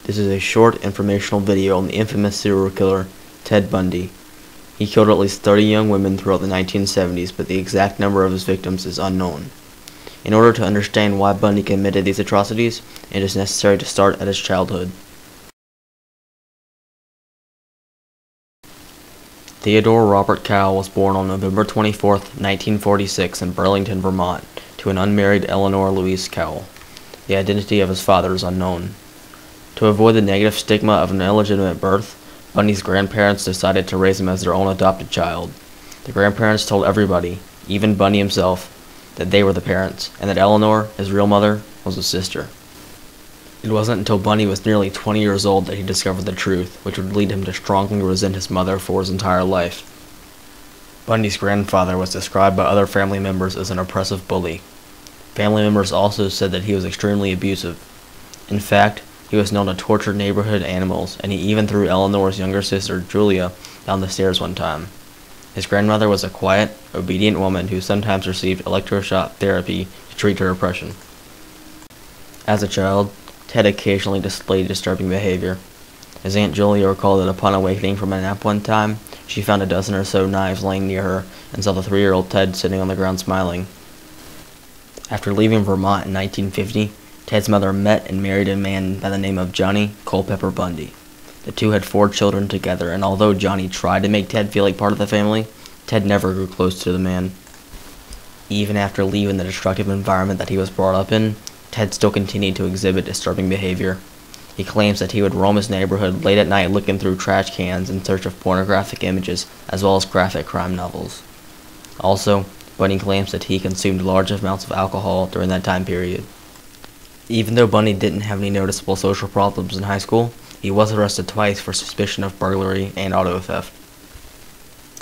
This is a short informational video on the infamous serial killer, Ted Bundy. He killed at least 30 young women throughout the 1970s, but the exact number of his victims is unknown. In order to understand why Bundy committed these atrocities, it is necessary to start at his childhood. Theodore Robert Cowell was born on November 24, 1946 in Burlington, Vermont, to an unmarried Eleanor Louise Cowell. The identity of his father is unknown. To avoid the negative stigma of an illegitimate birth, Bundy's grandparents decided to raise him as their own adopted child. The grandparents told everybody, even Bundy himself, that they were the parents, and that Eleanor, his real mother, was his sister. It wasn't until Bundy was nearly 20 years old that he discovered the truth, which would lead him to strongly resent his mother for his entire life. Bundy's grandfather was described by other family members as an oppressive bully. Family members also said that he was extremely abusive. In fact, he was known to torture neighborhood animals, and he even threw Eleanor's younger sister, Julia, down the stairs one time. His grandmother was a quiet, obedient woman who sometimes received electroshock therapy to treat her oppression. As a child, Ted occasionally displayed disturbing behavior. His Aunt Julia recalled that upon awakening from a nap one time, she found a dozen or so knives laying near her and saw the 3-year-old Ted sitting on the ground smiling. After leaving Vermont in 1950, Ted's mother met and married a man by the name of Johnny Culpeper Bundy. The two had 4 children together, and although Johnny tried to make Ted feel like part of the family, Ted never grew close to the man. Even after leaving the destructive environment that he was brought up in, Ted still continued to exhibit disturbing behavior. He claims that he would roam his neighborhood late at night looking through trash cans in search of pornographic images as well as graphic crime novels. Also, Bundy claims that he consumed large amounts of alcohol during that time period. Even though Bundy didn't have any noticeable social problems in high school, he was arrested twice for suspicion of burglary and auto theft.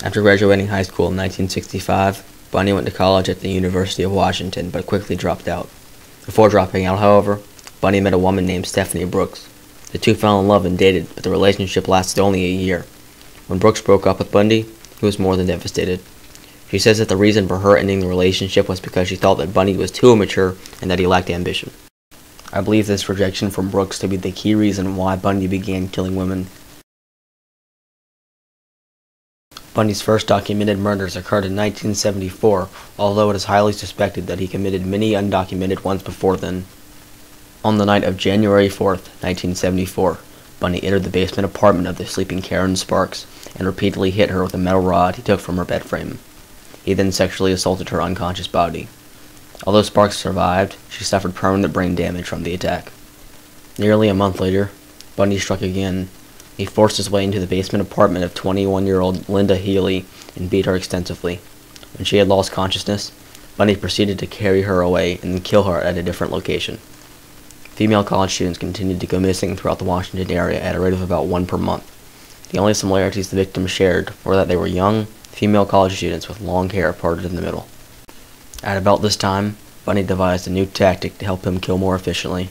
After graduating high school in 1965, Bundy went to college at the University of Washington but quickly dropped out. Before dropping out, however, Bundy met a woman named Stephanie Brooks. The two fell in love and dated, but the relationship lasted only a year. When Brooks broke up with Bundy, he was more than devastated. She says that the reason for her ending the relationship was because she thought that Bundy was too immature and that he lacked ambition. I believe this rejection from Brooks to be the key reason why Bundy began killing women. Bundy's first documented murders occurred in 1974, although it is highly suspected that he committed many undocumented ones before then. On the night of January 4th, 1974, Bundy entered the basement apartment of the sleeping Karen Sparks and repeatedly hit her with a metal rod he took from her bed frame. He then sexually assaulted her unconscious body. Although Sparks survived, she suffered permanent brain damage from the attack. Nearly a month later, Bundy struck again. He forced his way into the basement apartment of 21-year-old Linda Healy and beat her extensively. When she had lost consciousness, Bundy proceeded to carry her away and then kill her at a different location. Female college students continued to go missing throughout the Washington area at a rate of about 1 per month. The only similarities the victims shared were that they were young, female college students with long hair parted in the middle. At about this time, Bundy devised a new tactic to help him kill more efficiently.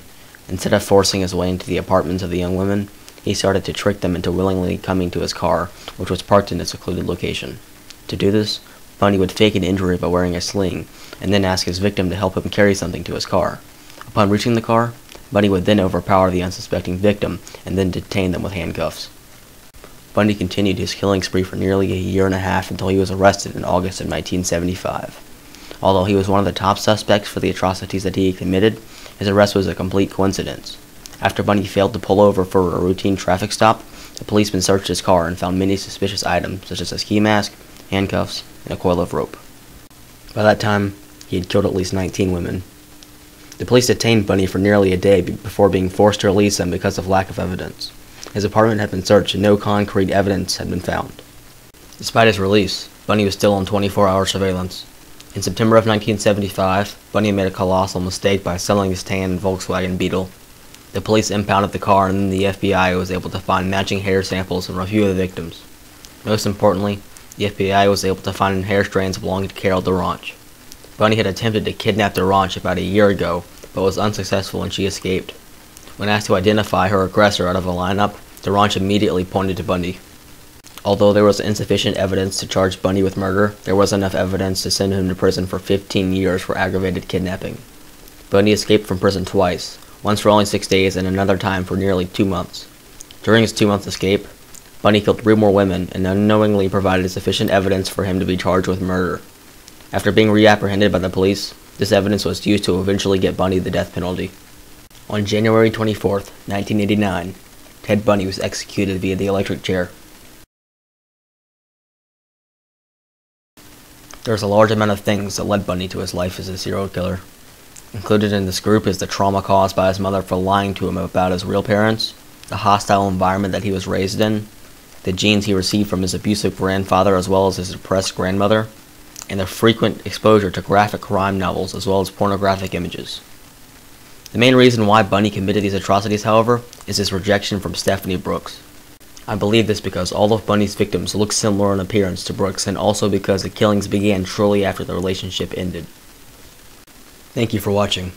Instead of forcing his way into the apartments of the young women, he started to trick them into willingly coming to his car, which was parked in a secluded location. To do this, Bundy would fake an injury by wearing a sling, and then ask his victim to help him carry something to his car. Upon reaching the car, Bundy would then overpower the unsuspecting victim and then detain them with handcuffs. Bundy continued his killing spree for nearly a year and a half until he was arrested in August of 1975. Although he was one of the top suspects for the atrocities that he had committed, his arrest was a complete coincidence. After Bundy failed to pull over for a routine traffic stop, the policemen searched his car and found many suspicious items such as a ski mask, handcuffs, and a coil of rope. By that time, he had killed at least 19 women. The police detained Bundy for nearly a day before being forced to release him because of lack of evidence. His apartment had been searched and no concrete evidence had been found. Despite his release, Bundy was still on 24-hour surveillance. In September of 1975, Bundy made a colossal mistake by selling his tan Volkswagen Beetle. The police impounded the car and then the FBI was able to find matching hair samples from a few of the victims. Most importantly, the FBI was able to find hair strands belonging to Carol DeRanch. Bundy had attempted to kidnap DeRanch about a year ago, but was unsuccessful and she escaped. When asked to identify her aggressor out of a lineup, DeRanch immediately pointed to Bundy. Although there was insufficient evidence to charge Bundy with murder, there was enough evidence to send him to prison for 15 years for aggravated kidnapping. Bundy escaped from prison twice, once for only 6 days and another time for nearly 2 months. During his 2-month escape, Bundy killed 3 more women and unknowingly provided sufficient evidence for him to be charged with murder. After being reapprehended by the police, this evidence was used to eventually get Bundy the death penalty. On January 24, 1989, Ted Bundy was executed via the electric chair. There's a large amount of things that led Bundy to his life as a serial killer. Included in this group is the trauma caused by his mother for lying to him about his real parents, the hostile environment that he was raised in, the genes he received from his abusive grandfather as well as his depressed grandmother, and the frequent exposure to graphic crime novels as well as pornographic images. The main reason why Bundy committed these atrocities, however, is his rejection from Stephanie Brooks. I believe this because all of Bundy's victims look similar in appearance to Brooks, and also because the killings began shortly after the relationship ended. Thank you for watching.